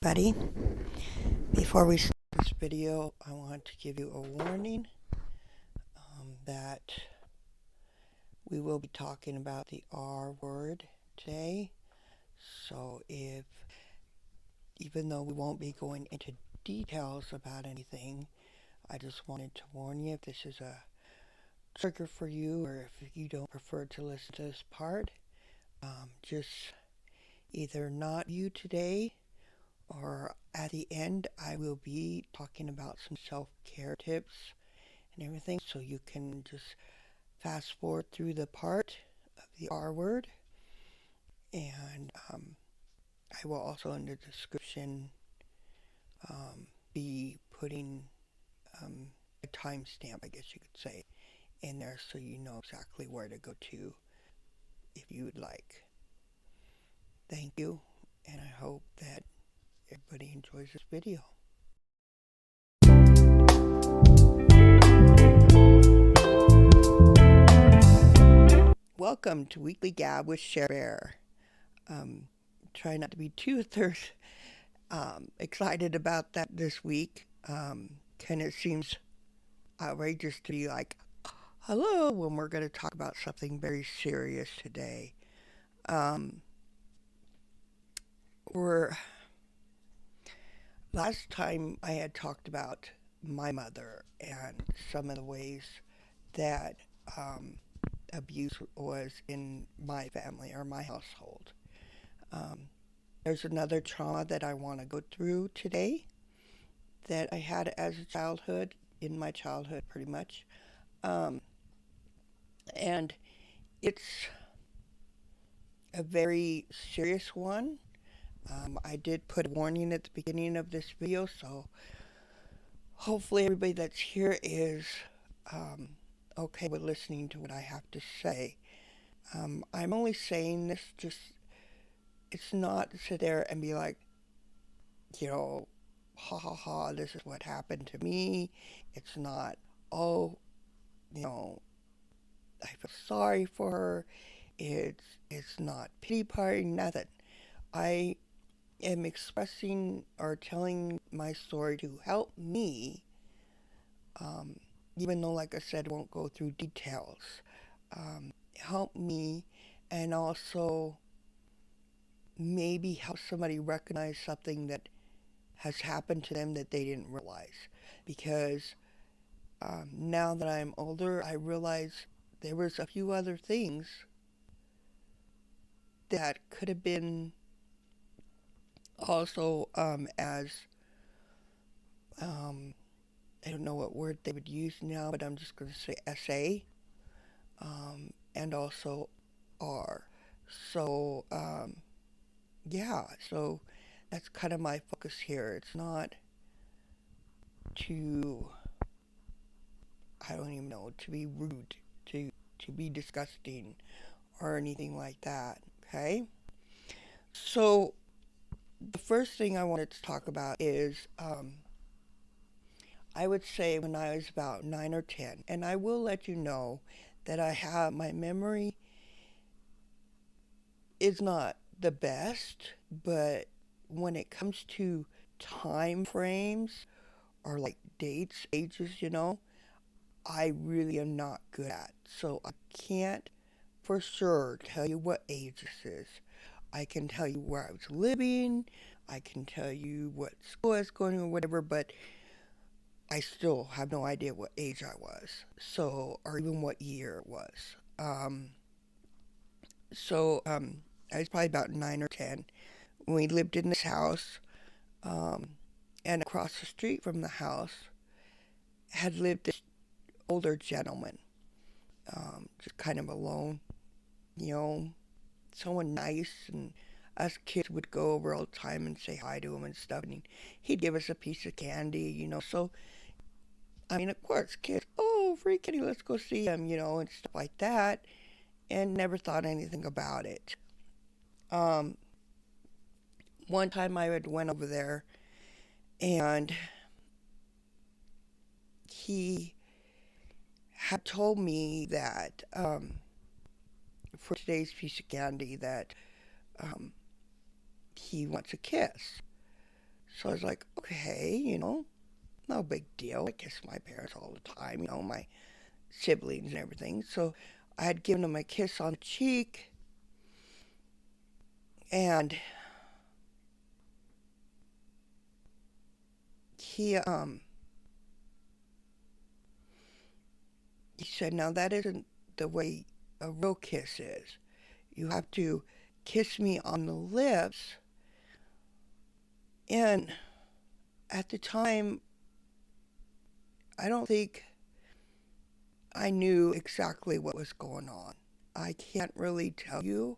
Buddy, before we start this video, I want to give you a warning that we will be talking about the R word today. So even though we won't be going into details about anything, I just wanted to warn you if this is a trigger for you or if you don't prefer to listen to this part, just either not view today or at the end I will be talking about some self-care tips and everything, so you can just fast forward through the part of the R word. And I will also in the description be putting a timestamp, I guess you could say, in there so you know exactly where to go to if you would like. Thank you, and I hope that everybody enjoys this video. Welcome to Weekly Gab with Cher Bear. Try not to be too excited about that this week. Kind of seems outrageous to be like, hello, when we're going to talk about something very serious today. We're Last time I had talked about my mother and some of the ways that abuse was in my family or my household. Um, there's another trauma that I want to go through today that I had as a childhood, in my childhood pretty much. Um, and it's a very serious one. I did put a warning at the beginning of this video, so hopefully everybody that's here is okay with listening to what I have to say. I'm only saying this just, it's not to sit there and be like, ha ha ha, this is what happened to me. It's not, oh, you know, I feel sorry for her. It's not pity party, nothing. I am expressing or telling my story to help me, even though, like I said, I won't go through details. Help me, and also maybe help somebody recognize something that has happened to them that they didn't realize. Because now that I'm older, I realize there was a few other things that could have been also as I don't know what word they would use now, but I'm just going to say SA, and also R. So yeah, so that's kind of my focus here. It's not to, I don't even know, to be rude, to be disgusting or anything like that. Okay, so the first thing I wanted to talk about is I would say when I was about 9 or 10, and I will let you know that I have, my memory is not the best, but when it comes to time frames or like dates, ages, I really am not good at. So I can't for sure tell you what age this is. I can tell you where I was living, I can tell you what school I was going to or whatever, but I still have no idea what age I was, so, or even what year it was. Um, so, I was probably about 9 or 10 when we lived in this house, um, and across the street from the house had lived this older gentleman, just kind of alone, you know, someone nice, and us kids would go over all the time and say hi to him and stuff, and he'd give us a piece of candy. So I mean, of course, kids, oh, free kitty, let's go see him, and stuff like that, and never thought anything about it. Um, One time I had went over there, and he had told me that for today's piece of candy that um, he wants a kiss. So I was like, okay, no big deal. I kiss my parents all the time, my siblings and everything. So I had given him a kiss on the cheek, and he he said, now that isn't the way a real kiss is. You have to kiss me on the lips. And at the time, I don't think I knew exactly what was going on. I can't really tell you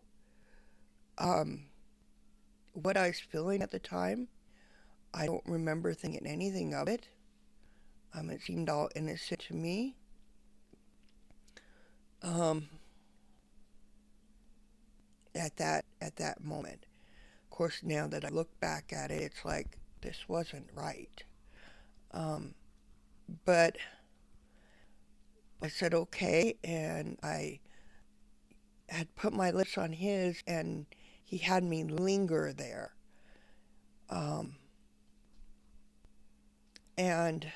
um, what I was feeling at the time. I don't remember thinking anything of it. It seemed all innocent to me. Um, at that moment. Of course, now that I look back at it, it's like this wasn't right. Um, but I said okay, and I had put my lips on his, and he had me linger there. Um, and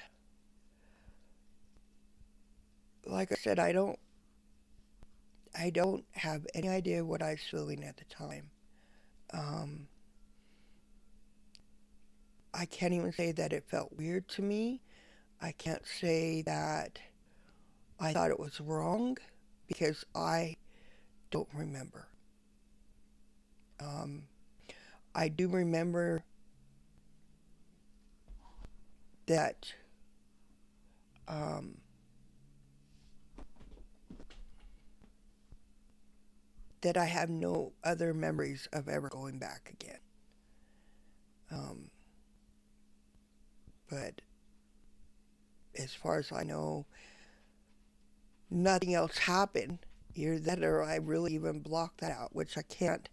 like I said, I don't have any idea what I was feeling at the time. Um, I can't even say that it felt weird to me. I can't say that I thought it was wrong because I don't remember. Um, I do remember that um, that I have no other memories of ever going back again. Um, but as far as I know, nothing else happened. Either that or I really even blocked that out, which I can't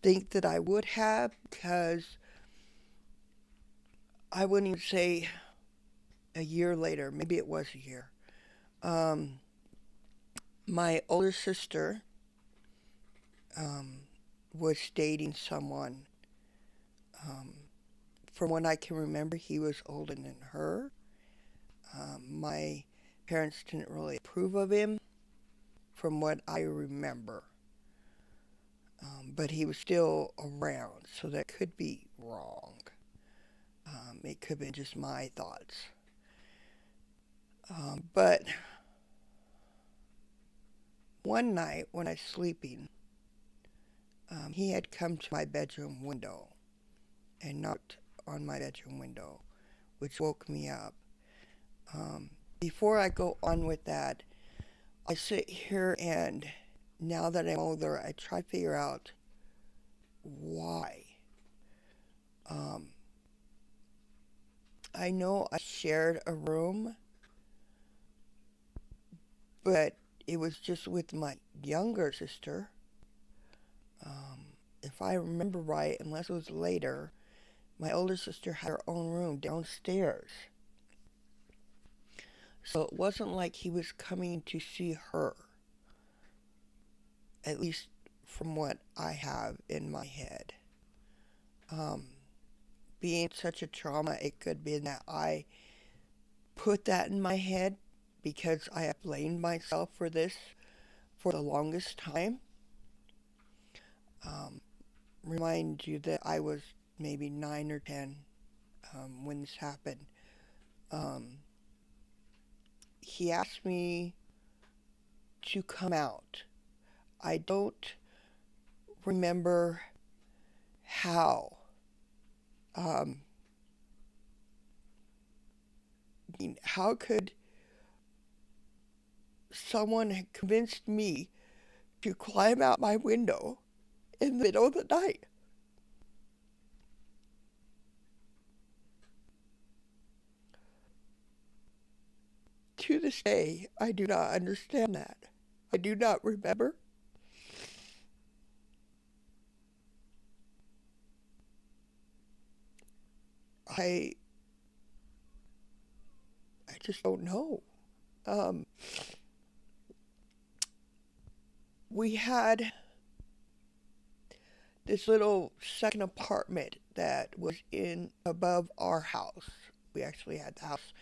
think that I would have because I wouldn't even say a year later. Maybe it was a year. Um, my older sister um, was dating someone. Um, from what I can remember, he was older than her. My parents didn't really approve of him, from what I remember. But he was still around, so that could be wrong. It could have been just my thoughts. But one night when I was sleeping, he had come to my bedroom window and knocked on my bedroom window, which woke me up. Um, Before I go on with that, I sit here and now that I'm older, I try to figure out why. Um, I know I shared a room, but it was just with my younger sister. If I remember right, unless it was later, my older sister had her own room downstairs. So it wasn't like he was coming to see her, at least from what I have in my head. Um, Being such a trauma, it could be that I put that in my head because I have blamed myself for this for the longest time. Um, Remind you that I was maybe 9 or 10 when this happened. Um, he asked me to come out. I don't remember how. Um, how could someone have convinced me to climb out my window in the middle of the night? To this day, I do not understand that. I do not remember. I I just don't know. Um, we had this little second apartment that was in above our house. We actually had the house,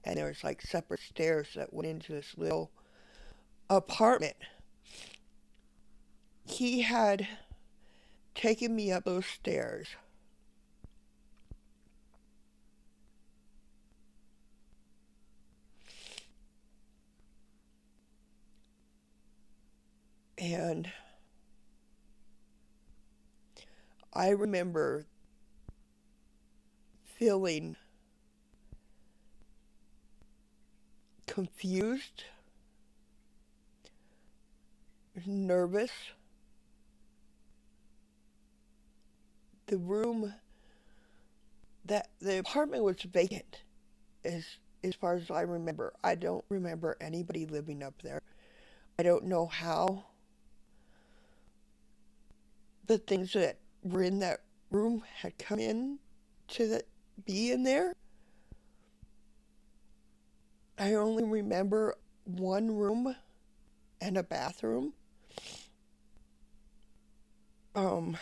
and there was like separate stairs that went into this little apartment. He had taken me up those stairs, and I remember feeling confused, nervous. The room, that the apartment was vacant as far as I remember. I don't remember anybody living up there. I don't know how the things that were in that room had come in be in there. I only remember one room and a bathroom. Um,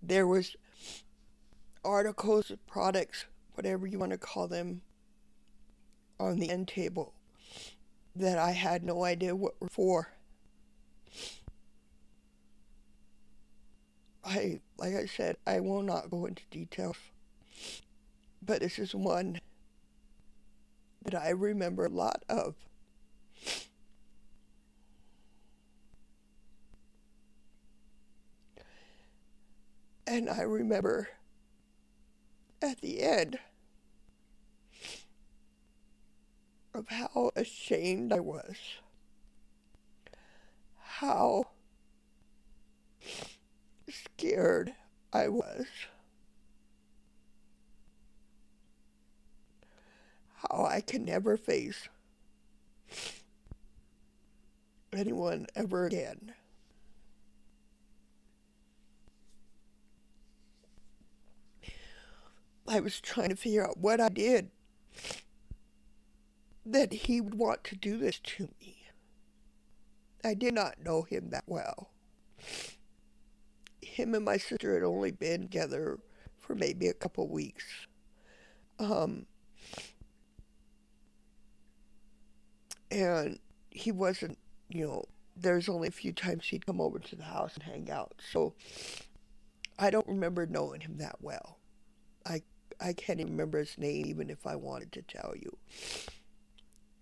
there was articles, products, whatever you want to call them, on the end table that I had no idea what were for. Like I said, I will not go into details, but this is one that I remember a lot of. And I remember at the end of how ashamed I was, how scared I was, how I can never face anyone ever again. I was trying to figure out what I did that he would want to do this to me. I did not know him that well. Him and my sister had only been together for maybe a couple weeks. Um, and he wasn't, there's only a few times he'd come over to the house and hang out. So I don't remember knowing him that well. I can't even remember his name even if I wanted to tell you.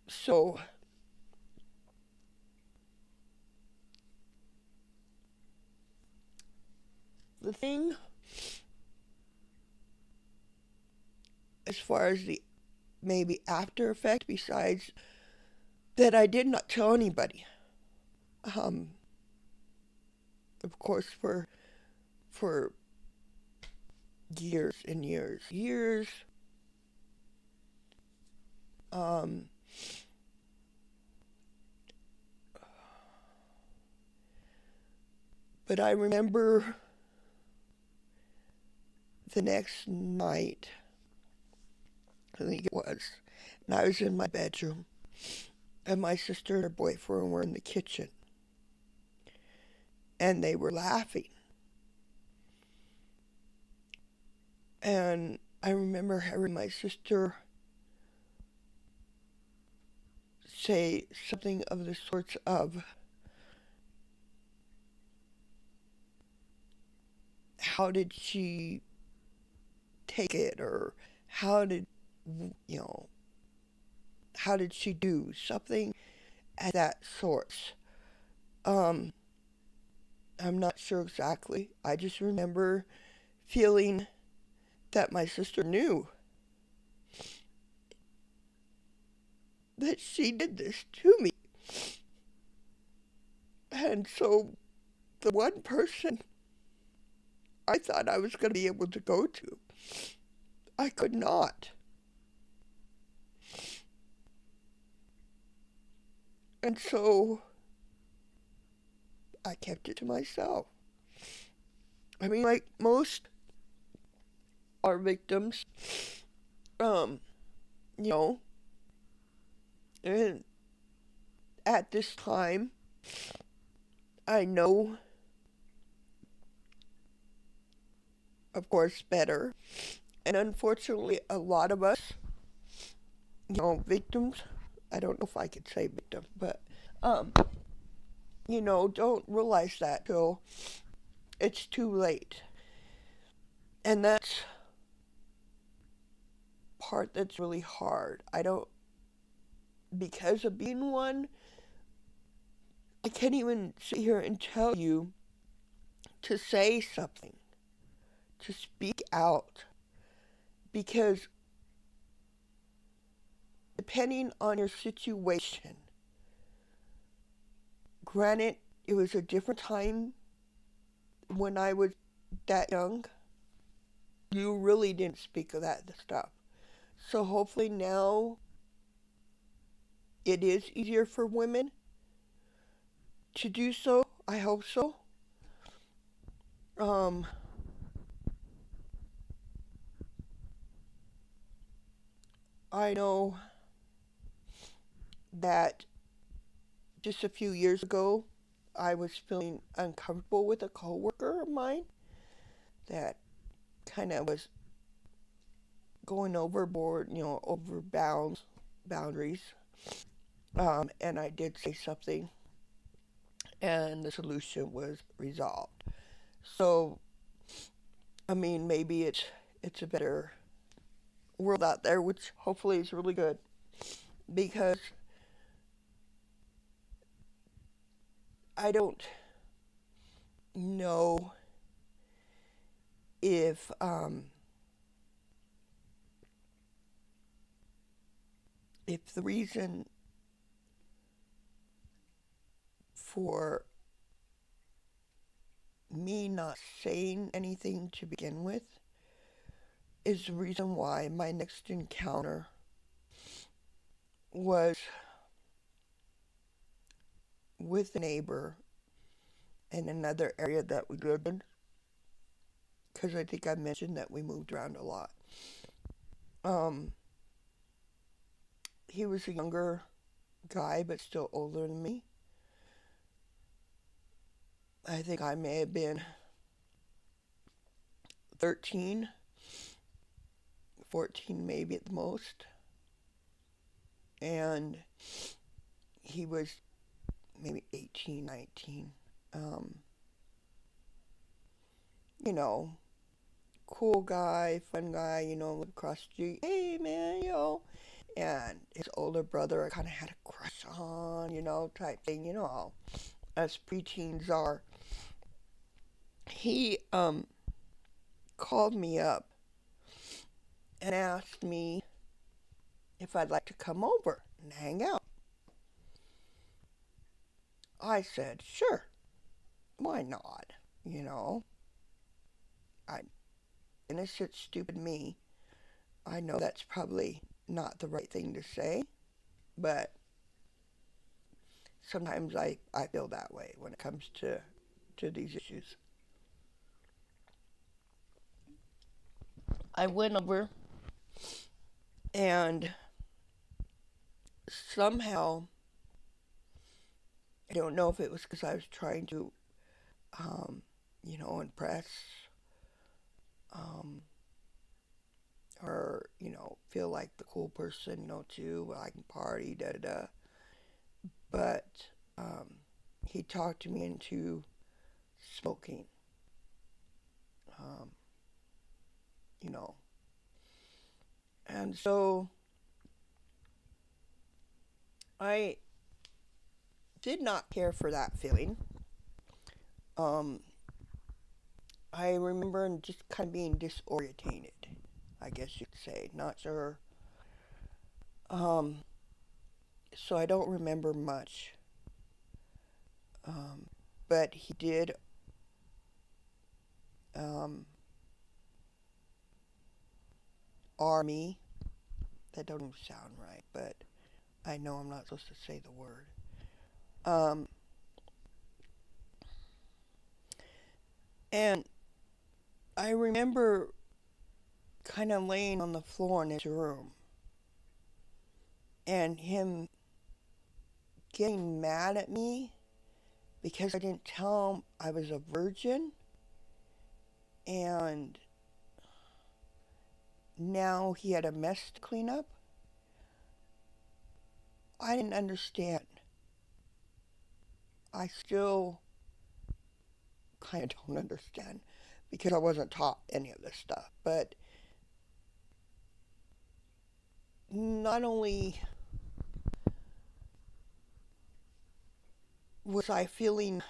So the thing, as far as the maybe after effect, besides that I did not tell anybody. Of course, for years and years. Um, but I remember the next night, I think it was, and I was in my bedroom, and my sister and her boyfriend were in the kitchen, and they were laughing. And I remember hearing my sister say something of the sorts of, how did she take it, or how did, you know, how did she do something at that sort. Um, I'm not sure exactly. I just remember feeling that my sister knew that she did this to me. And so the one person I thought I was going to be able to go to, I could not. And so I kept it to myself. I mean, like most our victims, um, you know, and at this time, I know, of course, better. And unfortunately, a lot of us, victims, I don't know if I could say victim, but, um, don't realize that till it's too late. And that's part that's really hard. I don't, because of being one, I can't even sit here and tell you to say something, to speak out, because depending on your situation, granted, it was a different time when I was that young, you really didn't speak of that stuff. So hopefully now it is easier for women to do so. I hope so. Um, I know that just a few years ago, I was feeling uncomfortable with a coworker of mine that kind of was going overboard, over boundaries. And I did say something, and the solution was resolved. So, I mean, maybe it's a better world out there, which hopefully is really good because I don't know if the reason for me not saying anything to begin with is the reason why my next encounter was with a neighbor in another area that we lived in, because I think I mentioned that we moved around a lot. Um, he was a younger guy, but still older than me. I think I may have been 13, 14 maybe at the most. And he was maybe 18, 19. Um, you know, cool guy, fun guy, look across the street, hey man, And his older brother I kind of had a crush on, type thing, how us preteens are. He called me up and asked me if I'd like to come over and hang out. I said, sure, why not? You know, I innocent, stupid me. I know that's probably not the right thing to say, but sometimes I feel that way when it comes to these issues. I went over and somehow, I don't know if it was because I was trying to, um, impress, um, or, feel like the cool person, too, well, I can party, da da da. But um, he talked me into smoking, um, you know. And so I did not care for that feeling. Um, I remember just kind of being disorientated, I guess you could say. Not sure. Um, so I don't remember much. Um, but he did um, me. That doesn't sound right, but I know I'm not supposed to say the word. Um, and I remember kind of laying on the floor in his room and him getting mad at me because I didn't tell him I was a virgin, and now he had a mess to clean up. I didn't understand. I still kind of don't understand because I wasn't taught any of this stuff. But not only was I feeling,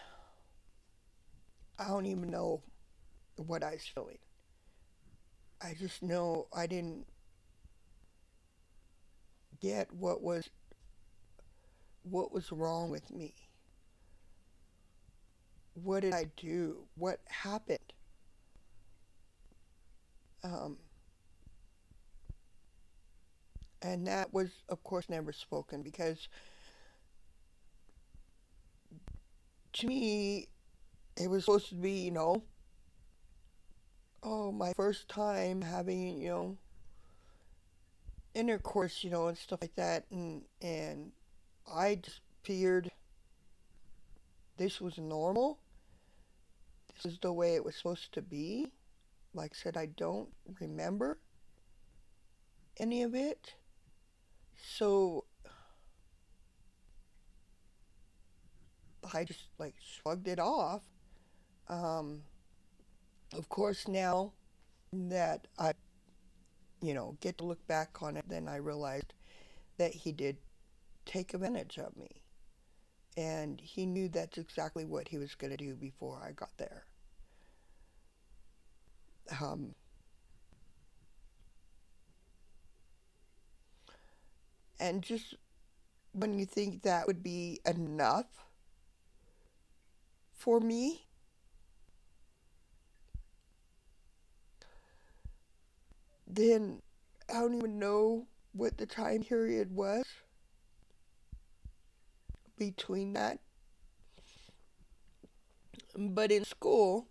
I don't even know what I was feeling. I just know I didn't get what was wrong with me. What did I do? What happened? Um, and that was, of course, never spoken because to me, it was supposed to be, oh, my first time having, intercourse, and stuff like that. And I just feared this was normal. This is the way it was supposed to be. Like I said, I don't remember any of it. So I just like shrugged it off. Um, of course, now that I, get to look back on it, then I realized that he did take advantage of me. And he knew that's exactly what he was going to do before I got there. Um, and just when you think that would be enough for me, then I don't even know what the time period was between that. But in school,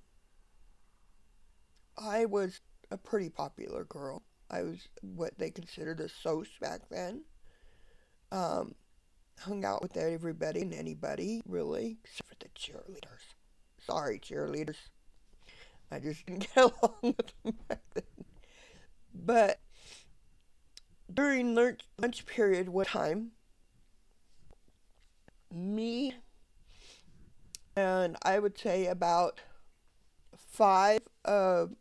I was a pretty popular girl. I was what they considered a soc back then. Um, Hung out with everybody and anybody, really, except for the cheerleaders. Sorry, cheerleaders. I just didn't get along with them back then. But during lunch period one time, me and I would say about five of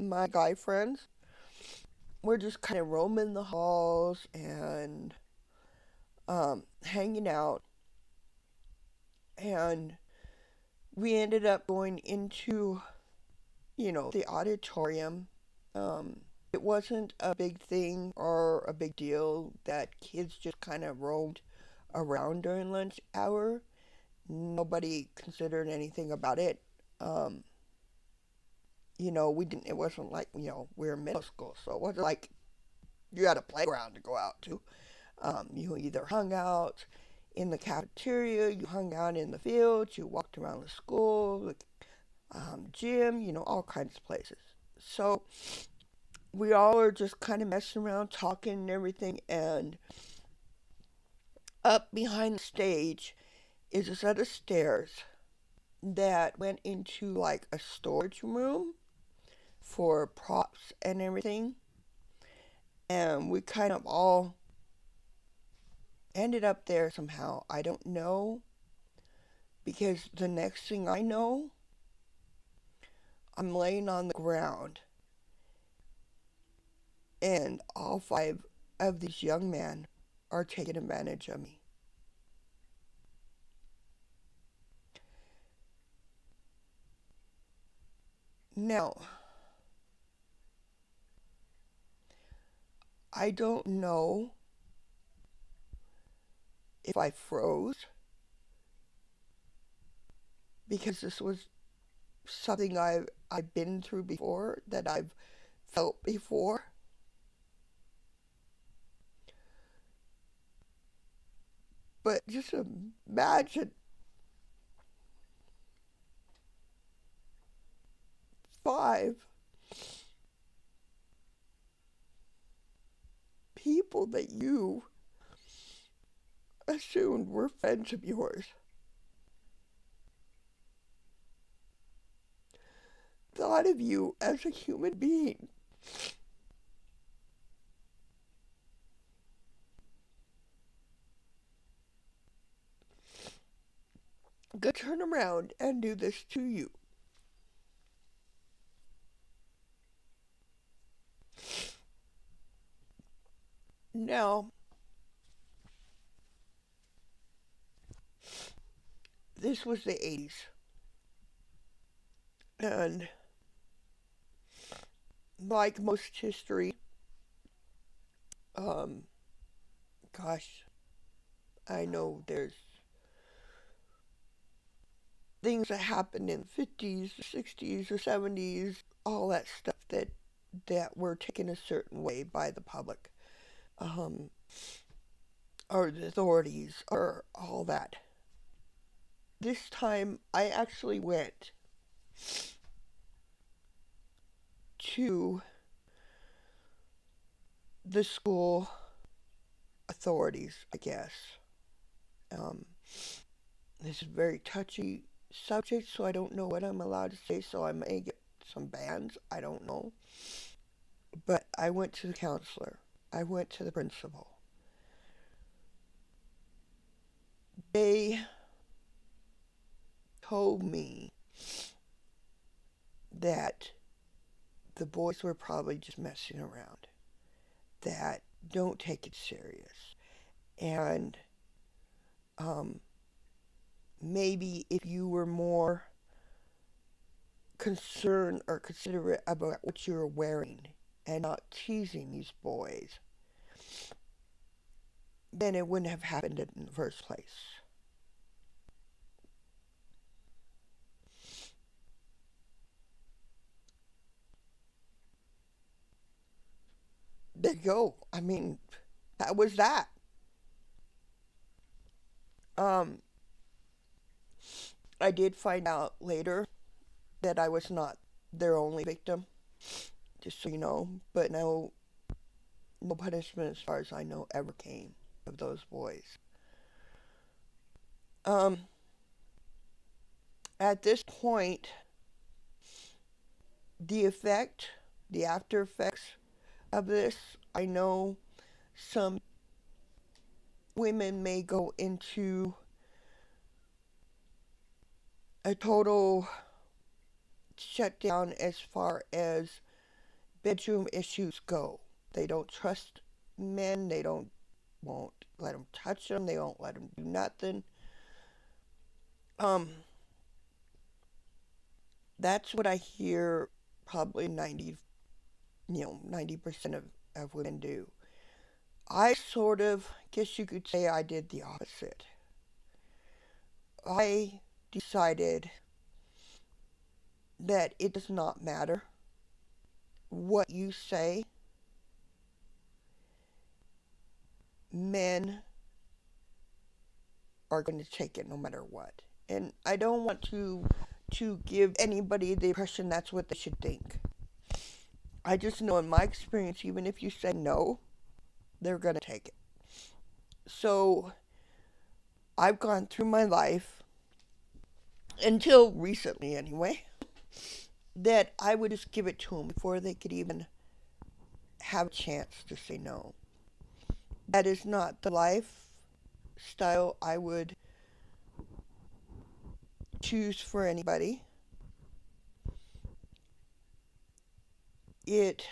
my guy friends were just kind of roaming the halls and hanging out. And we ended up going into, the auditorium. It wasn't a big thing or a big deal that kids just kind of roamed around during lunch hour. Nobody considered anything about it. Um, it wasn't like, we were in middle school, so it wasn't like you had a playground to go out to. You either hung out in the cafeteria, you hung out in the fields, you walked around the school, the gym, all kinds of places. So we all were just kind of messing around, talking and everything, and up behind the stage is a set of stairs that went into like a storage room for props and everything. And we kind of all ended up there somehow. I don't know because the next thing I know, I'm laying on the ground and all five of these young men are taking advantage of me. Now, I don't know if I froze because this was something I've been through before, that I've felt before. But just imagine five people that you assumed were friends of yours thought of you as a human being. Go turn around and do this to you. Now, this was the 80s, and like most history, um, gosh, I know there's things that happened in the 50s, the 60s, the 70s, all that stuff that were taken a certain way by the public, um, or the authorities, or all that. This time, I actually went to the school authorities, I guess. Um, this is a very touchy subject, so I don't know what I'm allowed to say, so I may get some bans. I don't know. But I went to the counselor. I went to the principal. They told me that the boys were probably just messing around, that don't take it serious. And um, maybe if you were more concerned or considerate about what you were wearing and not teasing these boys, then it wouldn't have happened in the first place. There you go. I mean, that was that. Um, I did find out later that I was not their only victim, just so you know. But no punishment, as far as I know, ever came of those boys. Um, at this point, the effect, the after effects of this, I know some women may go into a total shutdown as far as bedroom issues go. They don't trust men. They won't let them touch them. They won't let them do nothing. Um, that's what I hear. Probably 90% of women do. I sort of guess you could say I did the opposite. I decided that it does not matter what you say. Men are going to take it no matter what. And I don't want to give anybody the impression that's what they should think. I just know in my experience, even if you say no, they're going to take it. So I've gone through my life, until recently anyway, that I would just give it to them before they could even have a chance to say no. That is not the lifestyle I would choose for anybody. It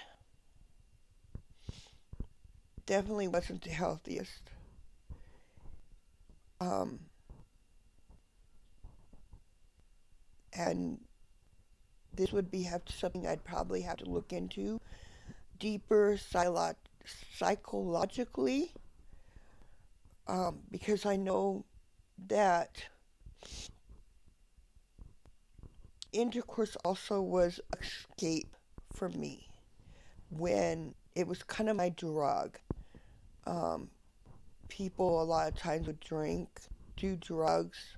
definitely wasn't the healthiest. Um, and this would be something I'd probably have to look into deeper psychologically, because I know that intercourse also was escape for me when it was kind of my drug. Um, People a lot of times would drink, do drugs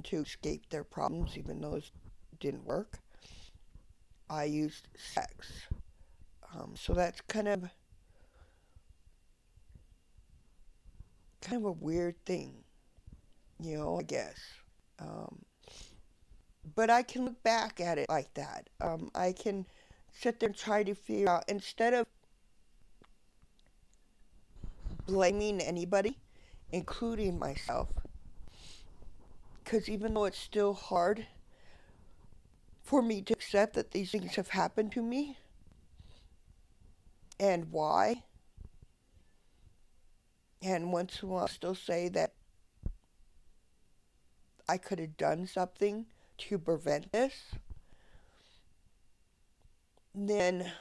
to escape their problems, even though it didn't work. I used sex. So that's kind of a weird thing, I guess. Um, But I can look back at it like that. I can sit there and try to figure out, instead of blaming anybody, including myself, because even though it's still hard for me to accept that these things have happened to me and why, and once in a while I still say that I could have done something to prevent this, then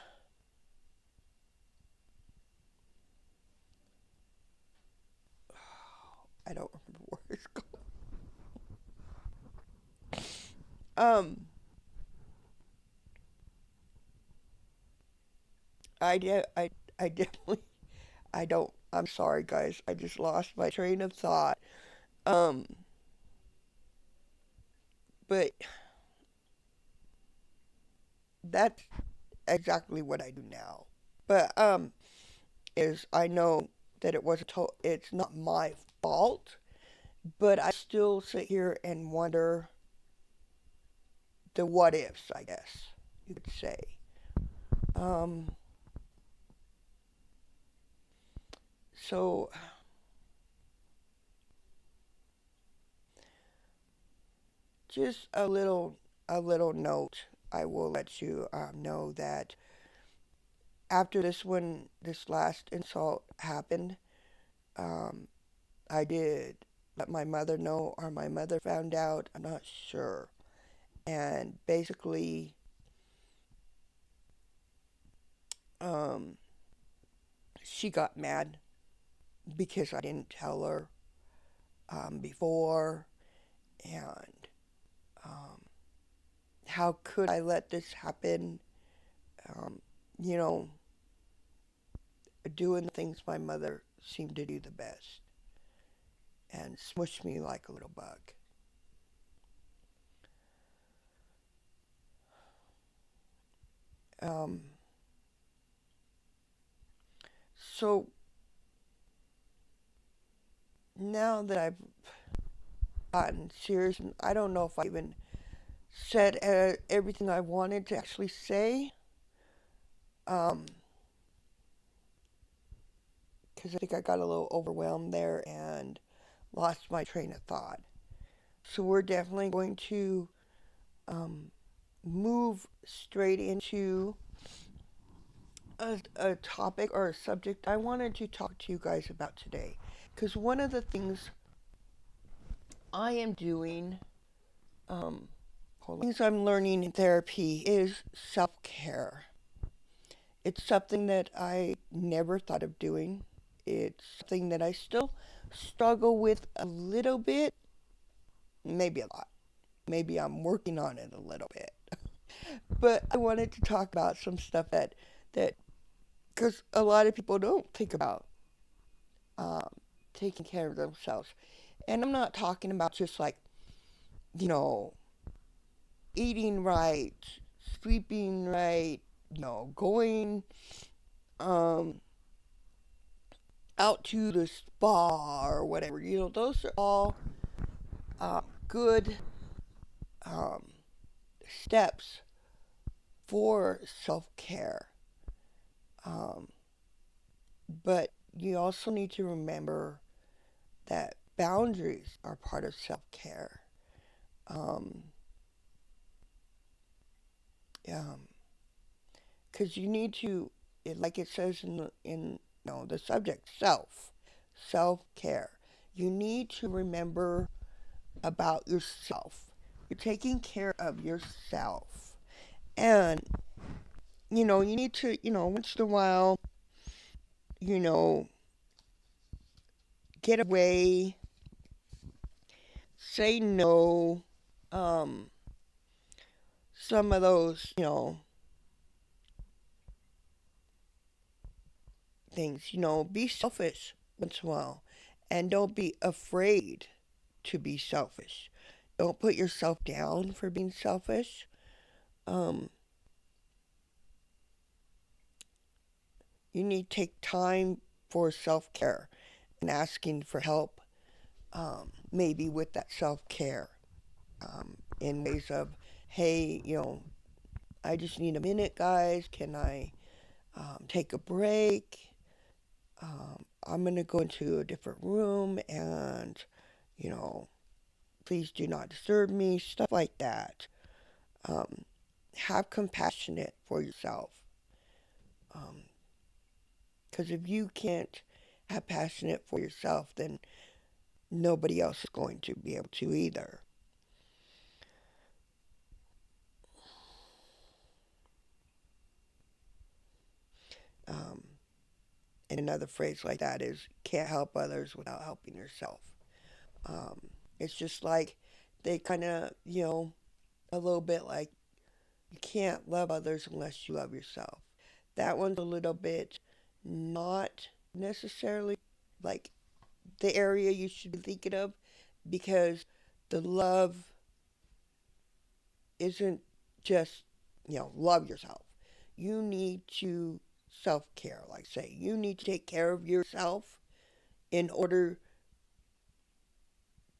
I don't remember where it's going. Um, I definitely, I don't, I'm sorry guys, I just lost my train of thought. Um, but that's exactly what I do now. But, is I know that it's not my fault, but I still sit here and wonder the what ifs, I guess you could say. Um, so just a little note. I will let you know that after this last insult happened, um, I did let my mother know, or my mother found out. I'm not sure. And basically, um, she got mad because I didn't tell her before, and um, how could I let this happen? Um, you know, doing the things my mother seemed to do the best, and smushed me like a little bug. Um, so now that I've gotten serious, and I don't know if I even said everything I wanted to actually say, um, because I think I got a little overwhelmed there and lost my train of thought. So we're definitely going to um, move straight into a topic or a subject I wanted to talk to you guys about today. Because one of the things I am doing, um, things I'm learning in therapy is self care. It's something that I never thought of doing. It's something that I still struggle with a little bit, maybe a lot. Maybe I'm working on it a little bit. But I wanted to talk about some stuff that because a lot of people don't think about um, taking care of themselves. And I'm not talking about just like, you know, eating right, sleeping right, going um, out to the spa or whatever. Those are all good um, steps for self care. Um, but you also need to remember that boundaries are part of self care. Um, um, because you need to, like it says in the subject, self care. You need to remember about yourself. You're taking care of yourself, and you need to, once in a while, you know get away, say no. Um, some of those, things, be selfish once in a while, and don't be afraid to be selfish. Don't put yourself down for being selfish. Um, you need to take time for self care and asking for help, maybe with that self care. in ways of, hey, I just need a minute, guys. Can I take a break? I'm going to go into a different room and, you know, please do not disturb me, stuff like that. Um, have compassionate for yourself. Because if you can't have passionate for yourself, then nobody else is going to be able to either. Um, and another phrase like that is can't help others without helping yourself. Um, it's just like they kind of, a little bit like you can't love others unless you love yourself. That one's a little bit not necessarily like the area you should be thinking of because the love isn't just, love yourself. You need to self care, like say, you need to take care of yourself in order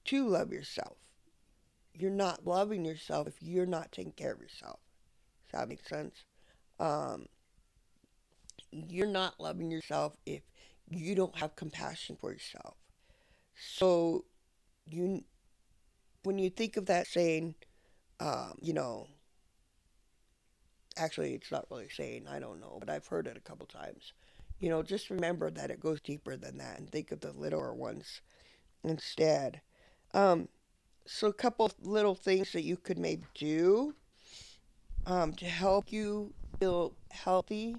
to love yourself. You're not loving yourself if you're not taking care of yourself. Does that make sense? Um, you're not loving yourself if you don't have compassion for yourself. So you, when you think of that saying, um, you know, actually it's not really saying, I don't know, but I've heard it a couple times. Just remember that it goes deeper than that and think of the littler ones instead. Um, so a couple of little things that you could maybe do to help you feel healthy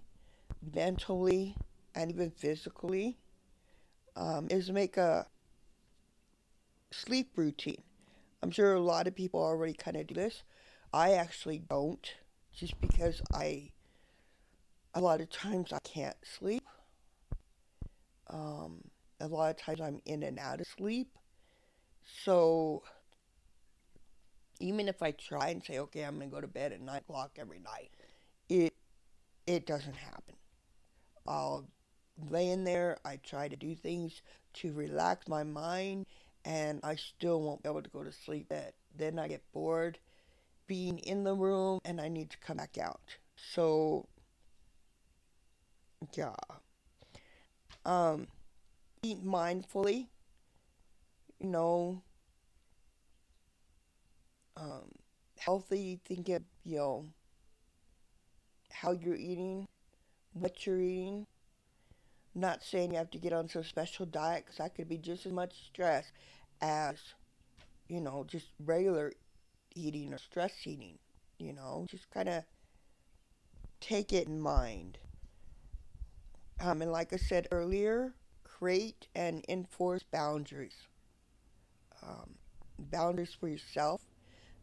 mentally and even physically is make a sleep routine. I'm sure a lot of people already kind of do this. I actually don't, just because a lot of times I can't sleep. Um, a lot of times I'm in and out of sleep. So even if I try and say, okay, I'm going to go to bed at 9 o'clock every night, it, it doesn't happen. I'll lay in there, I try to do things to relax my mind, and I still won't be able to go to sleep. Then I get bored being in the room and I need to come back out. So, yeah. Um, eat mindfully, you know, um, healthy, think of, how you're eating, what you're eating. I'm not saying you have to get on some special diet because that could be just as much stress as, just regular eating or stress eating. Just kind of take it in mind. And like I said earlier, create and enforce boundaries. Um, boundaries for yourself,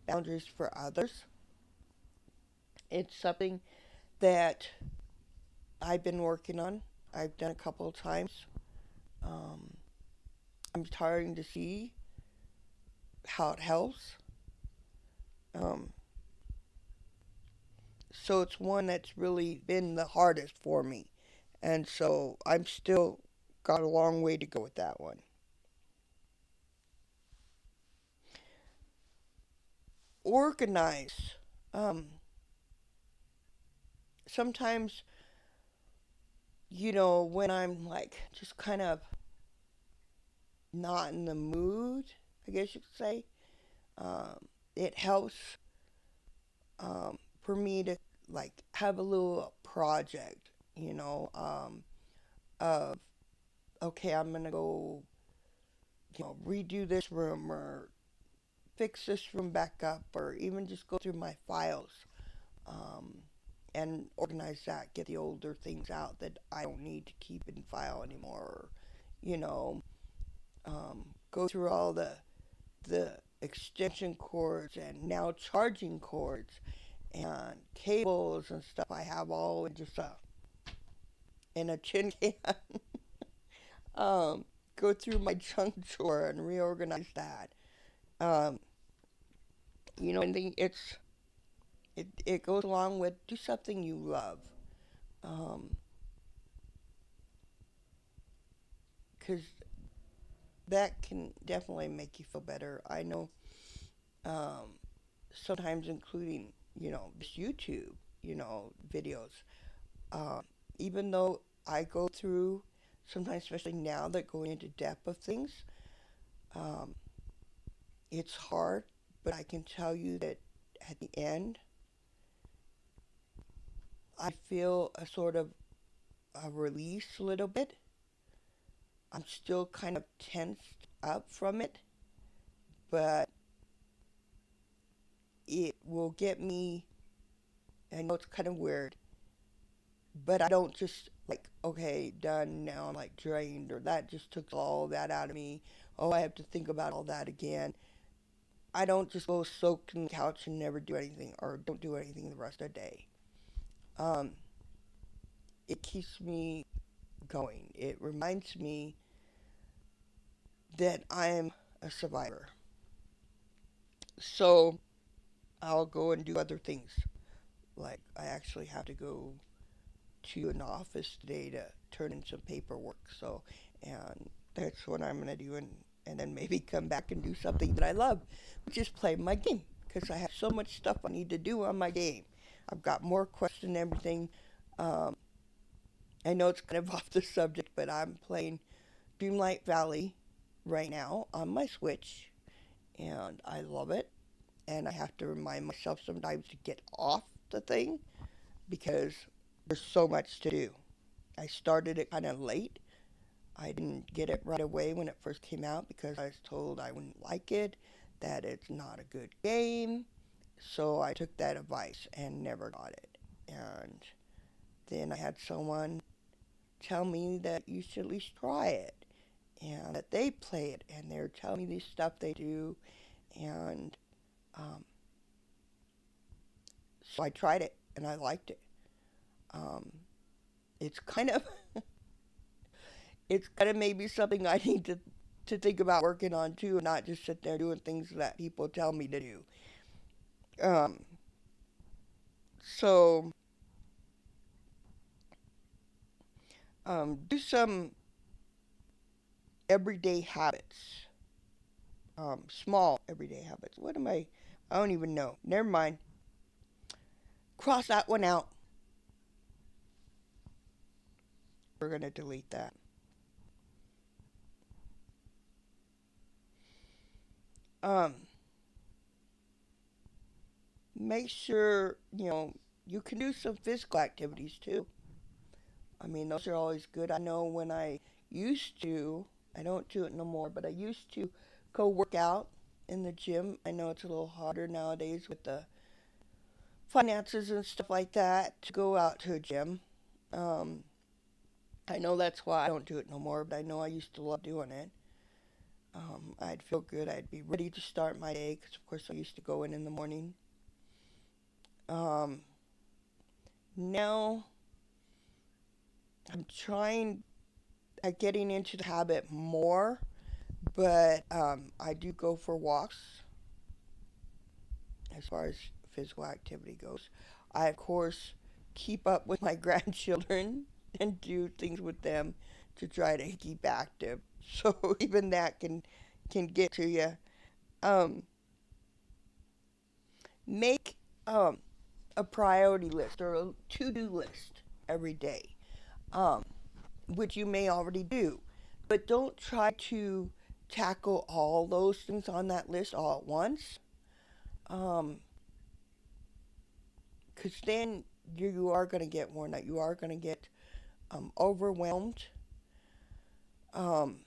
boundaries for others. It's something that I've been working on. I've done a couple of times. Um, I'm starting to see how it helps. Um, so it's one that's really been the hardest for me. And so I'm still got a long way to go with that one. Organize. Um, sometimes, when I'm like just kind of not in the mood, I guess you could say, it helps for me to like have a little project, of okay, I'm gonna go, redo this room or fix this room back up or even just go through my files um, and organize that, get the older things out that I don't need to keep in file anymore. Or, you know, go through all the extension cords and now charging cords and cables and stuff. I have all in just in a tin can. um, go through my junk drawer and reorganize that. Um, and then it goes along with do something you love. Um, 'Cause that can definitely make you feel better. I know, um, sometimes including, just YouTube, videos. Um, Even though I go through, sometimes, especially now that going into depth of things, um, it's hard, but I can tell you that at the end, I feel a sort of a release a little bit. I'm still kind of tensed up from it, but it will get me. I know it's kind of weird, but I don't just like, okay, done, now I'm like drained, or that just took all that out of me. Oh, I have to think about all that again. I don't just go soak in the couch and never do anything, or don't do anything the rest of the day. Um, it keeps me going. It reminds me that I'm a survivor. So I'll go and do other things. Like, I actually have to go to an office today to turn in some paperwork. So, and that's what I'm going to do. And then maybe come back and do something that I love, which is play my game. Because I have so much stuff I need to do on my game. I've got more quests and everything. Um, I know it's kind of off the subject, but I'm playing Dreamlight Valley right now on my Switch, and I love it. And I have to remind myself sometimes to get off the thing because there's so much to do. I started it kind of late. I didn't get it right away when it first came out because I was told I wouldn't like it, that it's not a good game. So I took that advice and never got it. And then I had someone tell me that you should at least try it and that they play it and they're telling me the stuff they do. And um, so I tried it and I liked it. Um, it's kind of it's kind of maybe something I need to think about working on too, and not just sit there doing things that people tell me to do. Um, so do some everyday habits, small everyday habits. What am I? I don't even know. Never mind. Cross that one out. We're gonna delete that. Um, Make sure you can do some physical activities too. I mean, those are always good. I know when I used to, I don't do it no more, but I used to go work out in the gym. I know it's a little harder nowadays with the finances and stuff like that to go out to a gym. Um, I know that's why I don't do it no more, but I know I used to love doing it. I'd feel good. I'd be ready to start my day because, of course, I used to go in the morning. Um, Now I'm trying at getting into the habit more, but I do go for walks as far as physical activity goes. I, of course, keep up with my grandchildren and do things with them to try to keep active. So even that can get to you. Um, Make a priority list or a to-do list every day, um, which you may already do, but don't try to tackle all those things on that list all at once. Um, because then you are going to get worn out. You are going to get overwhelmed. Um,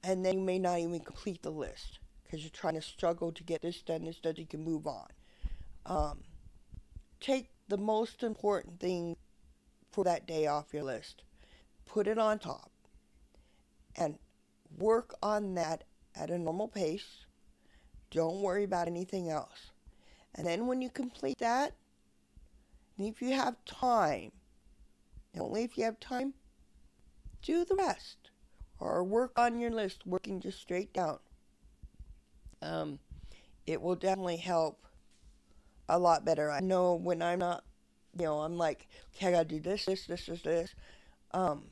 and then you may not even complete the list because you're trying to struggle to get this done, you can move on. Um, Take the most important thing for that day off your list, put it on top, and work on that at a normal pace. Don't worry about anything else. And then when you complete that, and if you have time, only if you have time, do the rest. Or work on your list, working just straight down. Um, it will definitely help a lot better. I know when I'm not, I'm like, okay, I gotta do this. Um,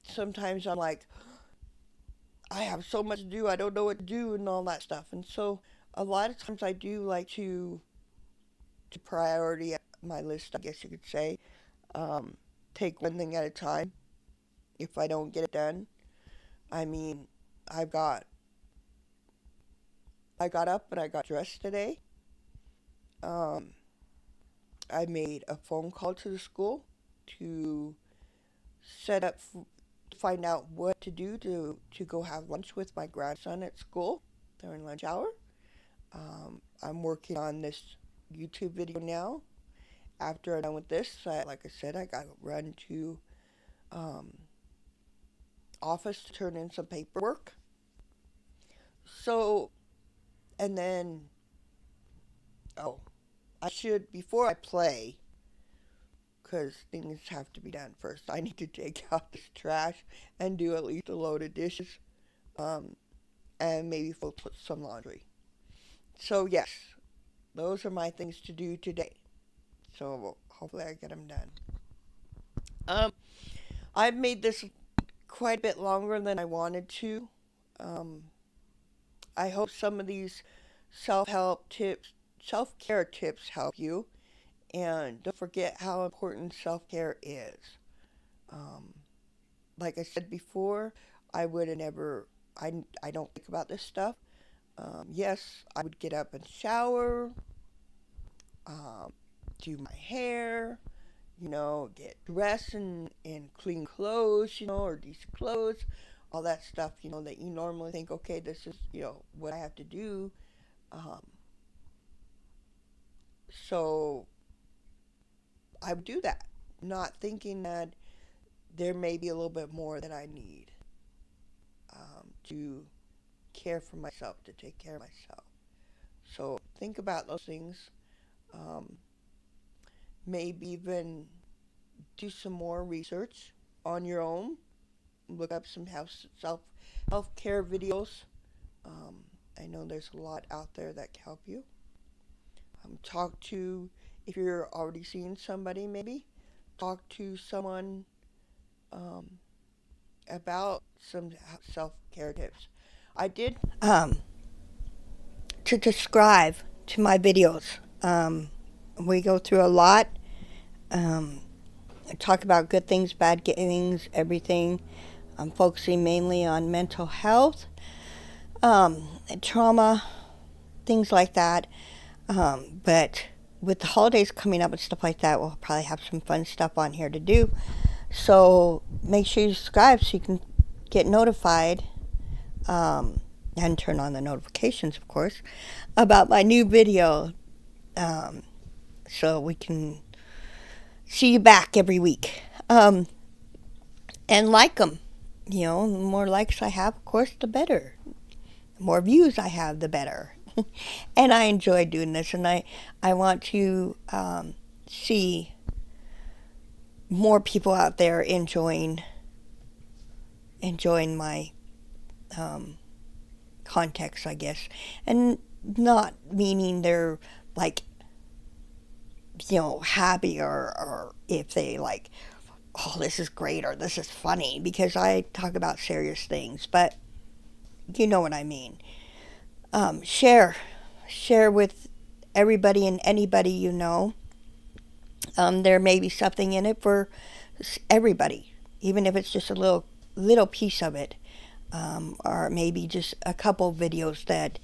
Sometimes I'm like, I have so much to do, I don't know what to do, and all that stuff. And so a lot of times I do like to priority my list, I guess you could say. Um, Take one thing at a time. If I don't get it done, I mean, I've got I got up and I got dressed today. Um, I made a phone call to the school to set up to find out what to do to go have lunch with my grandson at school during lunch hour. I'm working on this YouTube video now. After I'm done with this, like I said, I got to run to um, office to turn in some paperwork. So, and then, oh, I should, before I play, because things have to be done first, I need to take out this trash and do at least a load of dishes, um, and maybe fold some laundry. So, yes, those are my things to do today. So, hopefully, I get them done. Um, I've made this quite a bit longer than I wanted to. Um, I hope some of these self-help tips, self-care tips help you. And don't forget how important self-care is. Um, like I said before, I would have never, I don't think about this stuff. Yes, I would get up and shower, um, do my hair, get dressed in clean clothes, or decent clothes, all that stuff, that you normally think, okay, this is, what I have to do. Um, so I would do that, not thinking that there may be a little bit more that I need to care for myself, to take care of myself. So think about those things. Um, Maybe even do some more research on your own. Look up some health care videos. Um, I know there's a lot out there that can help you. Talk to, if you're already seeing somebody, maybe talk to someone um, about some self care tips. I did to describe to my videos. We go through a lot. Um, Talk about good things, bad things, everything. I'm focusing mainly on mental health, trauma, things like that. But with the holidays coming up and stuff like that, we'll probably have some fun stuff on here to do. So make sure you subscribe so you can get notified, and turn on the notifications, of course, about my new video, um, so we can see you back every week. And like them. The more likes I have, of course, the better. The more views I have, the better. And I enjoy doing this, and I want to see more people out there enjoying my um, context, I guess, and not meaning they're like happy, or if they like, oh, this is great or this is funny, because I talk about serious things, but you know what I mean. Share with everybody and anybody you know. There may be something in it for everybody, even if it's just a little piece of it, or maybe just a couple videos that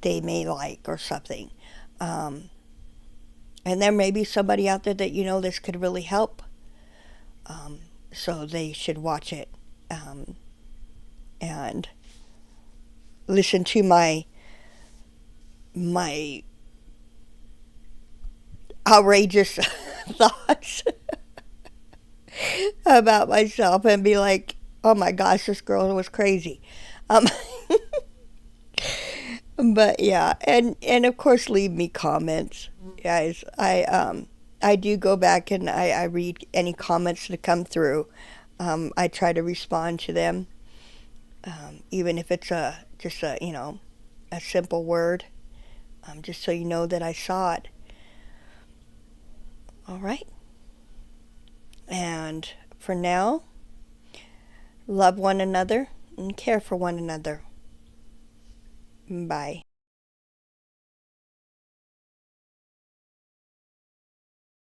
they may like or something. Um, and there may be somebody out there that this could really help. So they should watch it, and listen to my outrageous thoughts about myself and be like, oh my gosh, this girl was crazy. Um, but yeah, and of course, leave me comments, guys. I do go back and I read any comments that come through. I try to respond to them, even if it's just a simple word, just so you know that I saw it. All right. And for now, love one another, and care for one another. Bye.